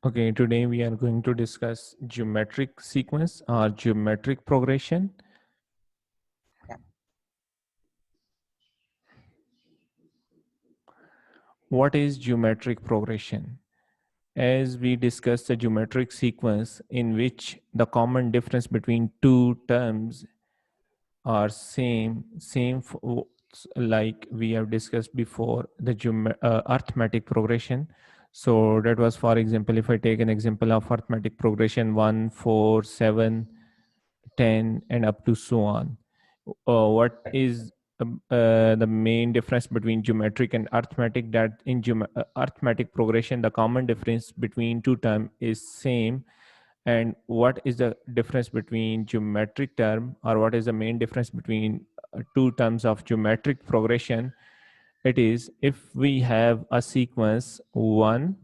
Okay, today we are going to discuss geometric sequence or geometric progression. What is geometric progression? As we discussed the geometric sequence in which the common difference between two terms are like we have discussed before the arithmetic progression. So that was, for example, if I take an example of arithmetic progression 1, 4, 7, 10 and up to so on. What is the main difference between geometric and arithmetic? That in arithmetic progression the common difference between two terms is same. And what is the difference between geometric term, or what is the main difference between two terms of geometric progression? It is if we have a sequence 1,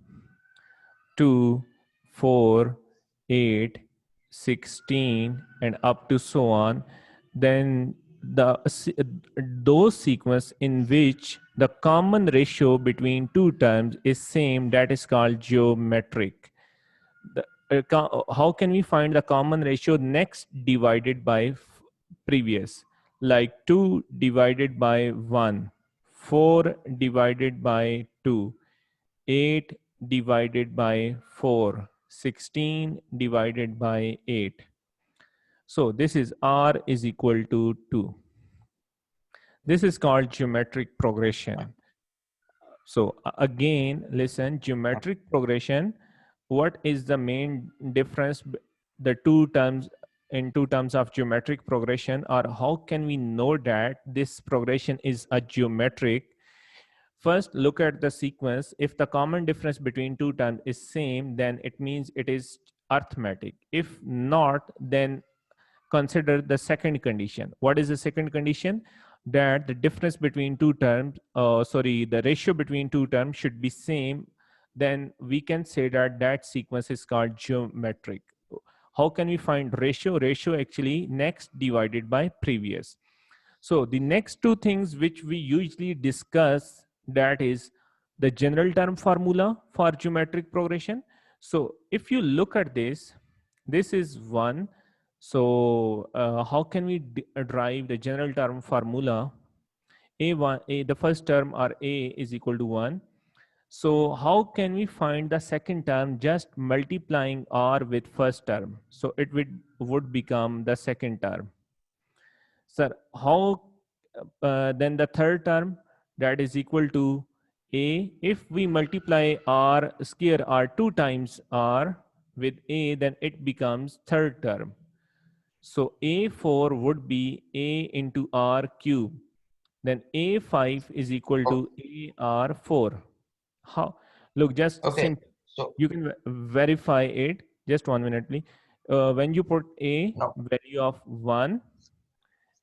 2, 4, 8, 16, and up to so on, then those sequence in which the common ratio between two terms is same, that is called geometric. How can we find the common ratio? Next divided by previous, like 2 divided by 1, 4 divided by 2, 8 divided by 4, 16 divided by 8. So this is R is equal to 2. This is called geometric progression. So again, listen, geometric progression, what is the main difference, the two terms in two terms of geometric progression, or how can we know that this progression is a geometric? First, look at the sequence. If the common difference between two terms is same, then it means it is arithmetic. If not, then consider the second condition. What is the second condition? That the difference between two terms, the ratio between two terms should be same. Then we can say that that sequence is called geometric. How can we find ratio? Ratio actually next divided by previous. So the next two things which we usually discuss, that is the general term formula for geometric progression. So if you look at this, this is 1. So how can we derive the general term formula? The first term or A is equal to 1. So how can we find the second term? Just multiplying R with first term. So it would become the second term. Sir, how then the third term, that is equal to A. If we multiply R square R 2 times R with A, then it becomes third term. So A4 would be A into R cube. Then A5 is equal to AR4. How? Look, just Okay, simple. so You can verify it. Just 1 minute, please. When you put A no, value of 1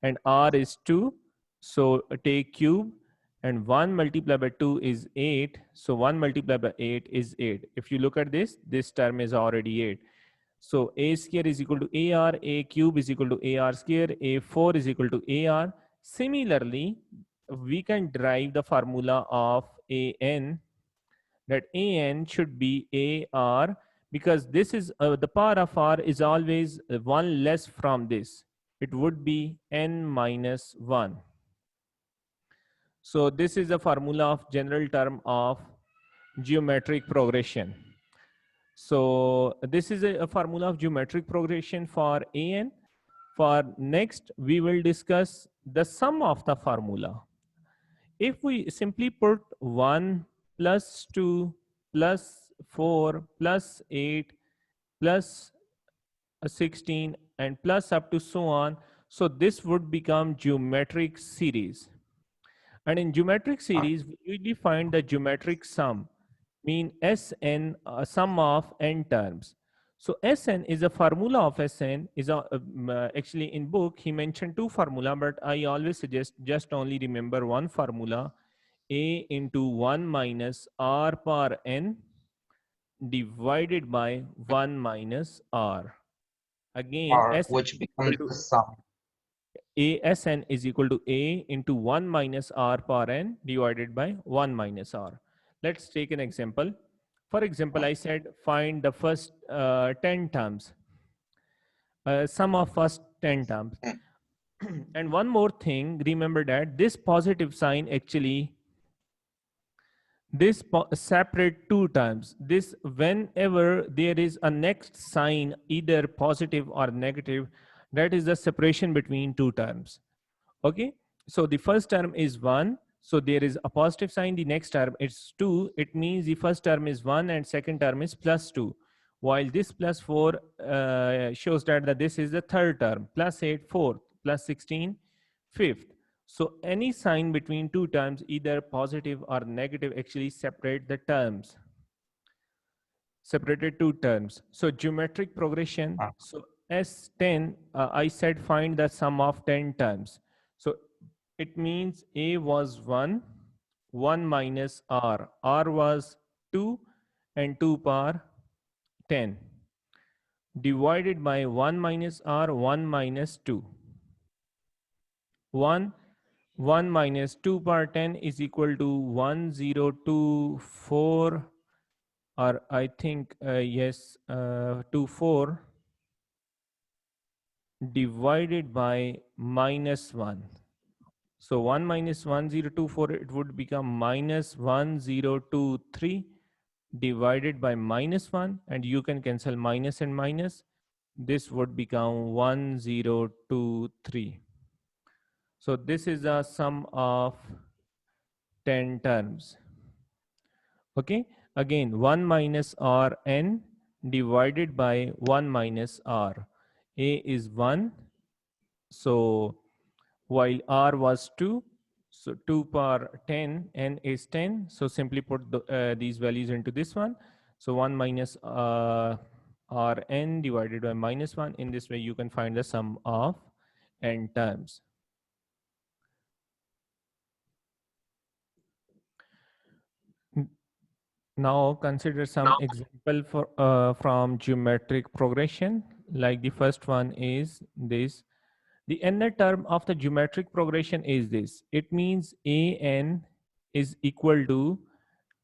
and R is 2, so take cube, and 1 multiplied by 2 is 8. So 1 multiplied by 8 is 8. If you look at this term is already 8. So A square is equal to AR, A cube is equal to AR square, A4 is equal to AR. Similarly, we can derive the formula of AN, that AN should be AR, because this is the power of R is always 1 less from this. It would be N minus 1. So this is the formula of general term of geometric progression. So this is a formula of geometric progression for AN. For next, we will discuss the sum of the formula. If we simply put 1 plus 2 plus 4 plus 8 plus 16 and plus up to so on, so this would become geometric series. And in geometric series, we usually find the geometric sum, mean Sn, sum of n terms. So Sn is a formula of Sn is actually in book he mentioned two formula, but I always suggest just only remember one formula: A into 1 minus R power n divided by 1 minus R. Again, R, Sn which is becomes equal to the sum. Asn is equal to A into 1 minus R power n divided by 1 minus R. Let's take an example. For example, I said find the first 10 terms, sum of first 10 terms. And one more thing, remember that this positive sign actually, this separate two terms. This, whenever there is a next sign, either positive or negative, that is the separation between two terms. Okay, so the first term is 1, so there is a positive sign. The next term is 2, it means the first term is 1 and second term is plus 2, while this plus 4 shows that this is the third term, plus 8 fourth, plus 16 fifth. So any sign between two terms, either positive or negative, actually separate the terms, separated two terms. So geometric progression, so S10, I said find the sum of 10 terms. So it means A was 1, 1 minus R. R was 2 and 2 power 10, divided by 1 minus R, 1 minus 2. 1 minus 2 power 10 is equal to 1024, or I think, yes, 24 divided by minus 1. So 1 minus 1024, it would become minus 1023 divided by minus 1, and you can cancel minus and minus. This would become 1023. So this is a sum of 10 terms. Okay, again 1 minus r n divided by 1 minus r. A is 1, so while r was 2, so 2 power 10, n is 10. So simply put these values into this one. So 1 minus r n divided by minus 1. In this way, you can find the sum of n terms. Now consider some example for from geometric progression. Like the first one is this. The nth term of the geometric progression is this. It means an is equal to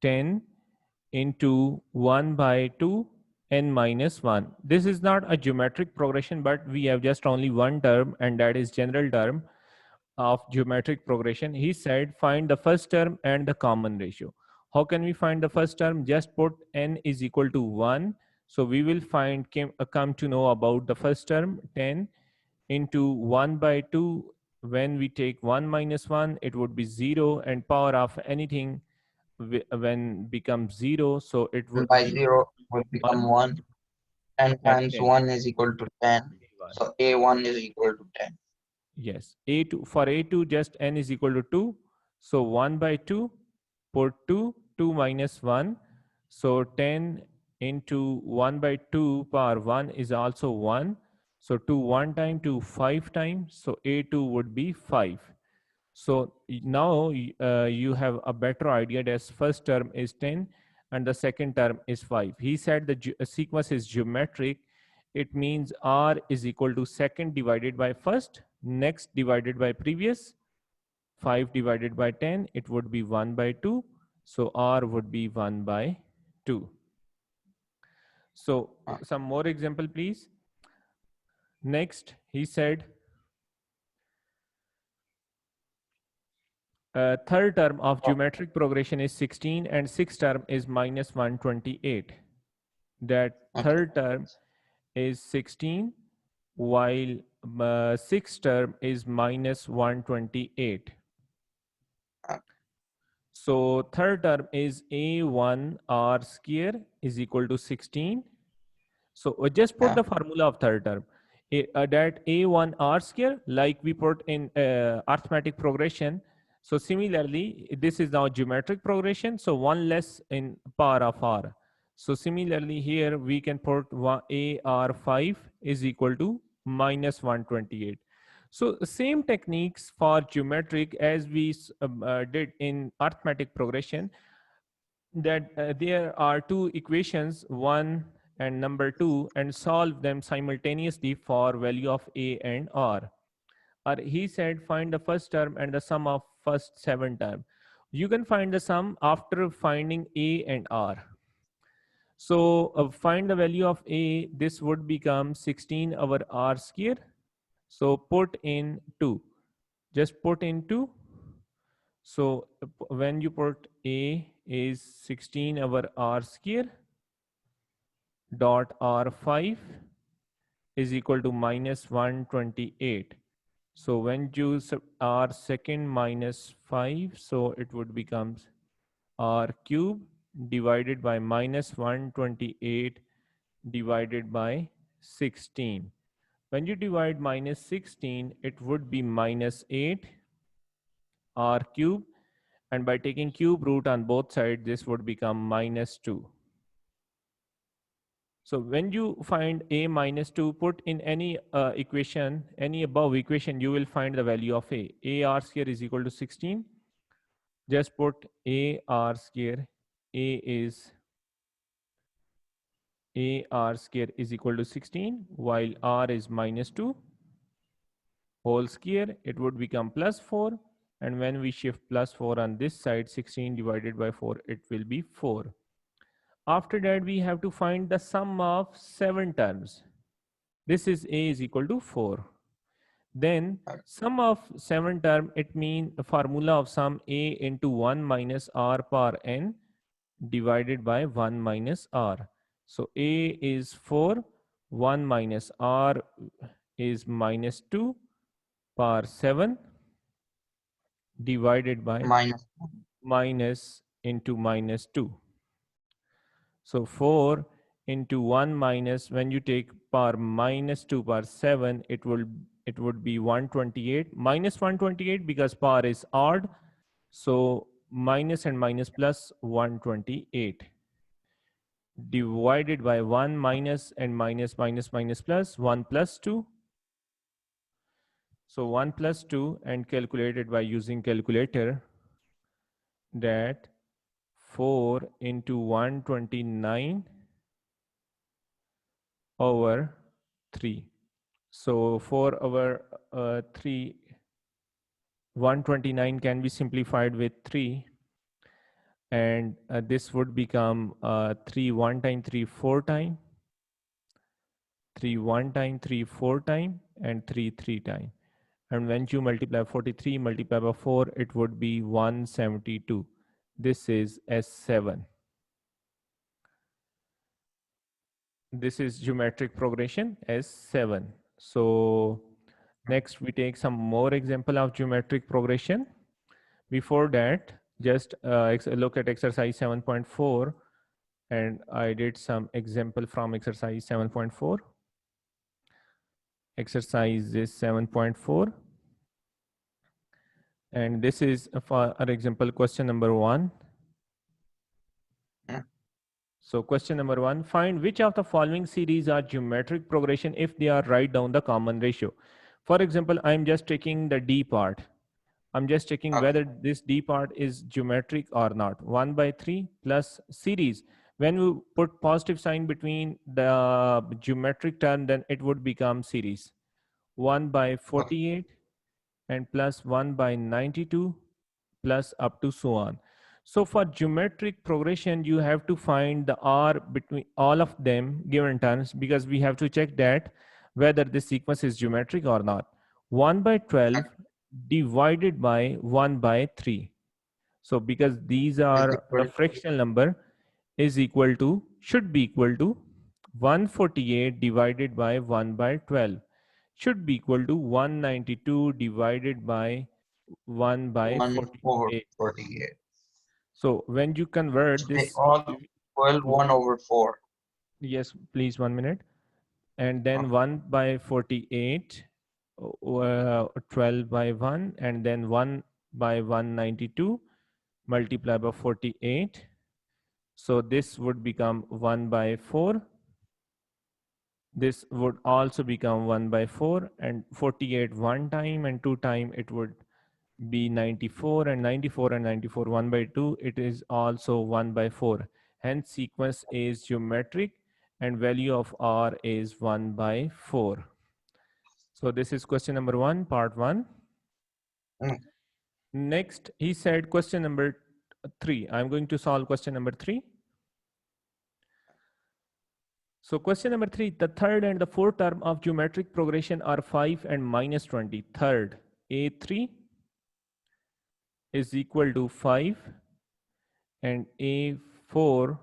10 into 1 by 2 n minus 1. This is not a geometric progression, but we have just only one term, and that is general term of geometric progression. He said find the first term and the common ratio. How can we find the first term? Just put n is equal to 1. So we will come to know about the first term, 10 into 1 by 2. When we take 1 minus 1, it would be 0, and power of anything when becomes 0, so it would By be 0 will become 1 1. 10 and times 10. 1 is equal to 10. A1. So A1 is equal to 10. Yes, A2, for A2 just n is equal to 2. So 1 by 2, put 2, 2 minus 1. So 10 into 1 by 2 power 1 is also 1. So 2 1 time, 2 5 times. So A2 would be 5. So now you have a better idea that first term is 10 and the second term is 5. He said the sequence is geometric. It means R is equal to second divided by first, next divided by previous, 5 divided by 10, it would be 1 by 2. So R would be 1 by 2. So some more example, please. Next, he said, third term of geometric progression is 16 and sixth term is minus 128. That third term is 16 while sixth term is minus 128. So third term is A1 R square is equal to 16. So just put the formula of third term. That A1 R square, like we put in arithmetic progression. So similarly, this is now geometric progression. So 1 less in power of R. So similarly here we can put AR5 is equal to minus 128. So same techniques for geometric as we did in arithmetic progression, that there are two equations, one and number 2, and solve them simultaneously for value of A and R. Or he said find the first term and the sum of first 7 term. You can find the sum after finding A and R. So find the value of A. This would become 16 over R square. So put in 2. Just put in 2. So when you put A is 16 over R square dot R5 is equal to minus 128. So when you R second minus 5, so it would become R cube divided by minus 128 divided by 16. When you divide minus 16, it would be minus 8 R cube, and by taking cube root on both sides, this would become minus 2. So when you find A minus 2, put in any equation, any above equation, you will find the value of A. A R square is equal to 16. Just put A R square. A R square is equal to 16, while R is minus 2. Whole square, it would become plus 4. And when we shift plus 4 on this side, 16 divided by 4, it will be 4. After that, we have to find the sum of 7 terms. This is A is equal to 4. Then sum of 7 term, it means the formula of sum A into 1 minus R power n divided by 1 minus R. So A is 4, 1 minus R is minus 2 power 7 divided by minus into minus 2. So 4 into 1 minus, when you take power minus 2 power 7, it would be 128. Minus 128 because power is odd. So minus and minus plus 128. Divided by 1 minus and minus minus minus plus 1 plus 2. So 1 plus 2 and calculated by using calculator, that 4 into 129 over 3. So 4 over 3, 129 can be simplified with 3. And this would become 3 1 time, 3 4 time, 3 1 time, 3 4 time, and 3 3 time. And when you multiply 43 multiply by 4, it would be 172. This is S7. This is geometric progression S7. So next we take some more example of geometric progression. Before that, just look at exercise 7.4, and I did some example from exercise 7.4. Exercise is 7.4. And this is for our example question number 1. So question number 1, find which of the following series are geometric progression if they are write down the common ratio. For example, I'm just taking the D part. I'm just checking whether this D part is geometric or not. 1 by 3 plus series. When we put positive sign between the geometric term, then it would become series. 1 by 48 and plus 1 by 92 plus up to so on. So for geometric progression, you have to find the R between all of them given terms, because we have to check that whether this sequence is geometric or not. 1 by 12 divided by 1 by 3. So because these are the fractional number, is equal to, should be equal to 148 divided by 1 by 12, should be equal to 192 divided by 1 by 48. So when you convert this, all 12 1 over 4. Yes, please, 1 minute. And then 1 by 48, 12 by 1, and then 1 by 192 multiplied by 48. So this would become 1 by 4. This would also become 1 by 4, and 48 one time and 2 time it would be 94, and 94 and 94 1 by 2, it is also 1 by 4. Hence sequence is geometric and value of R is 1 by 4. So this is question number 1, part 1. Next, he said question number 3. I'm going to solve question number 3. So question number 3, the third and the fourth term of geometric progression are 5 and minus 20. Third, A3 is equal to 5 and A4,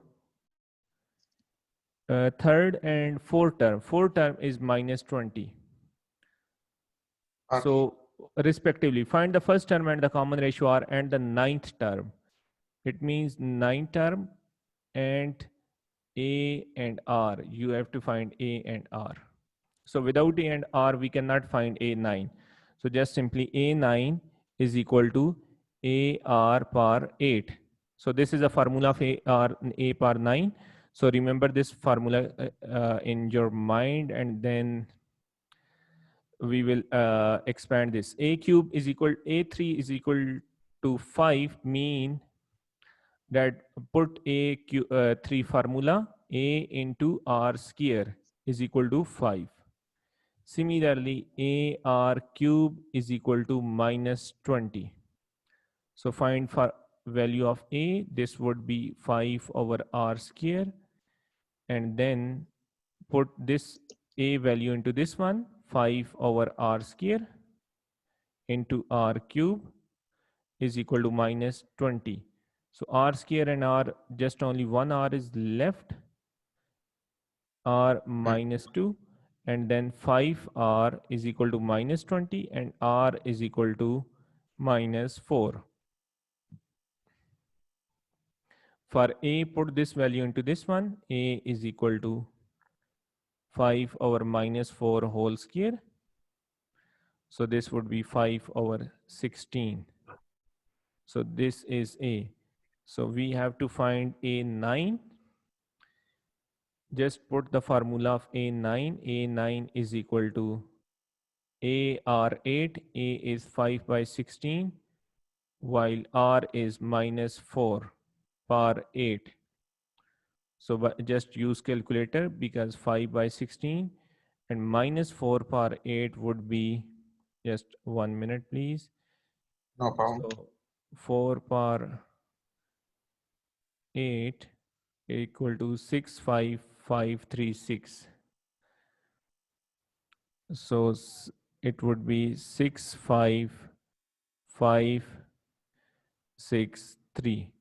third and fourth term is minus 20. Okay. So respectively, find the first term and the common ratio R and the ninth term. It means ninth term and A and R. You have to find A and R. So without A and R, we cannot find A9. So just simply A9 is equal to AR power 8. So this is a formula of A power 9. So remember this formula in your mind, and then we will expand this. A cube is equal, A3 is equal to 5, mean that put A3 formula, A into R square is equal to 5. Similarly, AR cube is equal to minus 20. So find for value of A, this would be 5 over R square, and then put this A value into this one, 5 over R square into R cube is equal to minus 20. So R square and R, just only one R is left, R minus 2, and then 5R is equal to minus 20 and R is equal to minus 4. For A, put this value into this one, A is equal to 5 over minus 4 whole square. So this would be 5 over 16. So this is A. So we have to find A9. Just put the formula of A9. A9 is equal to AR8. A is 5 by 16, while R is minus 4 power 8. So just use calculator, because 5 by 16 and minus 4 power 8 would be, just 1 minute please. No problem. So 4 power 8 equal to 65536. So it would be 65563.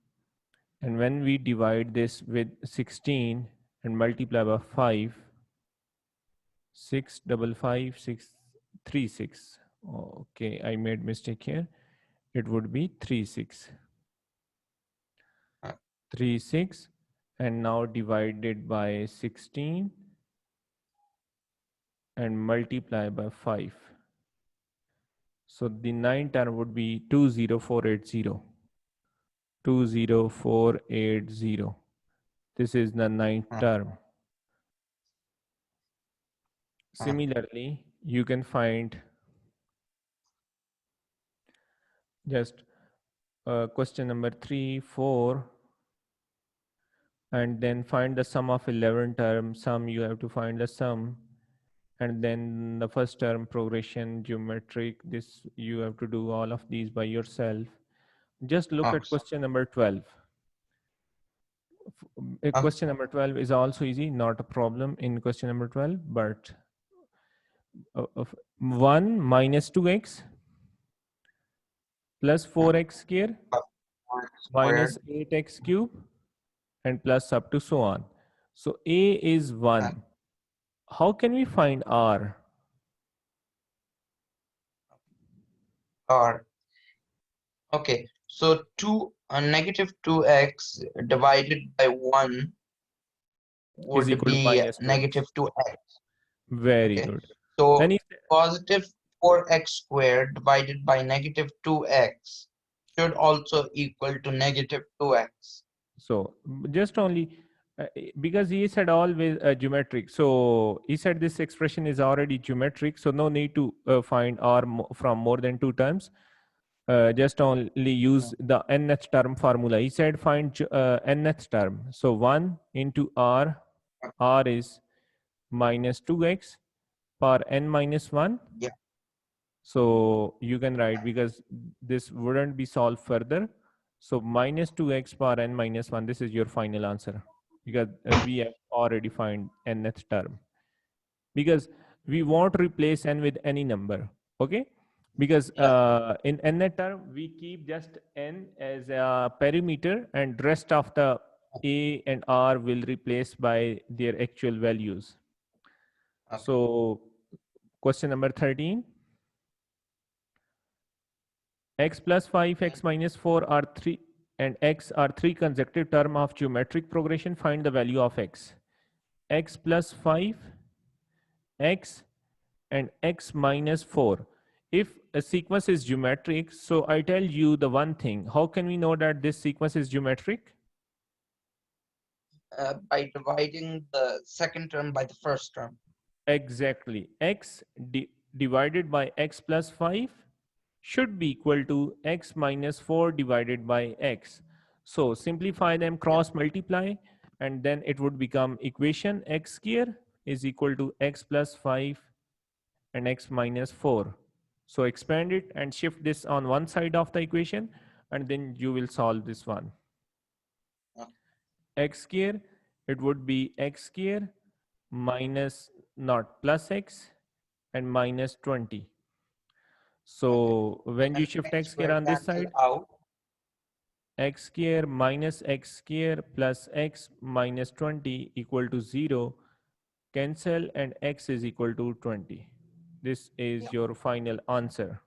And when we divide this with 16 and multiply by 5, 65536. Okay, I made mistake here. It would be 36. 36, and now divided by 16 and multiply by 5. So the ninth term would be 20480. 20480. This is the ninth term. Similarly, you can find just question number 3, 4, and then find the sum of 11 terms. Sum, you have to find the sum, and then the first term progression, geometric, this you have to do all of these by yourself. Just look at question number 12. Question number 12 is also easy, not a problem in question number 12, but 1 minus 2x plus 4x square minus 8x cube and plus up to so on. So A is 1. How can we find R? R. Okay, so negative 2x divided by 1 would equal to be minus 2x. negative 2x. Very Okay. good. So Then positive 4x squared divided by negative 2x should also equal to negative 2x. So just only because he said always geometric. So he said this expression is already geometric. So no need to find R from more than 2 terms. Just only use the nth term formula. He said find nth term. So 1 into R. R is minus 2x power n minus 1. Yeah. So you can write, because this wouldn't be solved further. So minus 2x power n minus 1, this is your final answer. because we have already defined nth term, because we won't replace n with any number. Okay, because in nth term we keep just n as a perimeter, and rest of the a and r will replace by their actual values. Okay. So question number 13. X plus 5, x minus 4 are 3, and x are 3 consecutive terms of geometric progression. Find the value of x. X plus 5, x, and x minus 4. If a sequence is geometric, so I tell you the one thing. How can we know that this sequence is geometric? By dividing the second term by the first term. Exactly. X divided by x plus 5 should be equal to x minus 4 divided by x. So simplify them, cross multiply, and then it would become equation x square is equal to x plus 5 and x minus 4. So expand it and shift this on one side of the equation, and then you will solve this one. X square, it would be x square minus not plus x and minus 20. So when you shift x square on this side, out, x square minus x square plus x minus 20 equal to 0, cancel, and x is equal to 20. This is your final answer.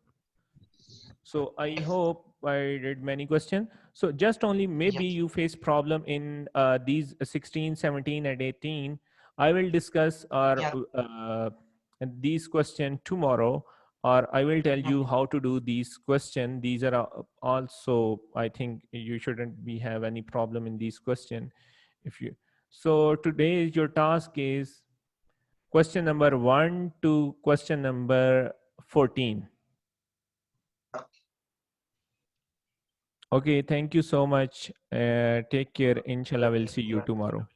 So I hope I did many questions. So just only maybe you face problem in these 16, 17, and 18. I will discuss these questions tomorrow, or I will tell you how to do these questions. These are also, I think you shouldn't be have any problem in these questions. If you, so today your task is question number 1 to question number 14. Okay, thank you so much. Take care. Inshallah, we'll see you tomorrow.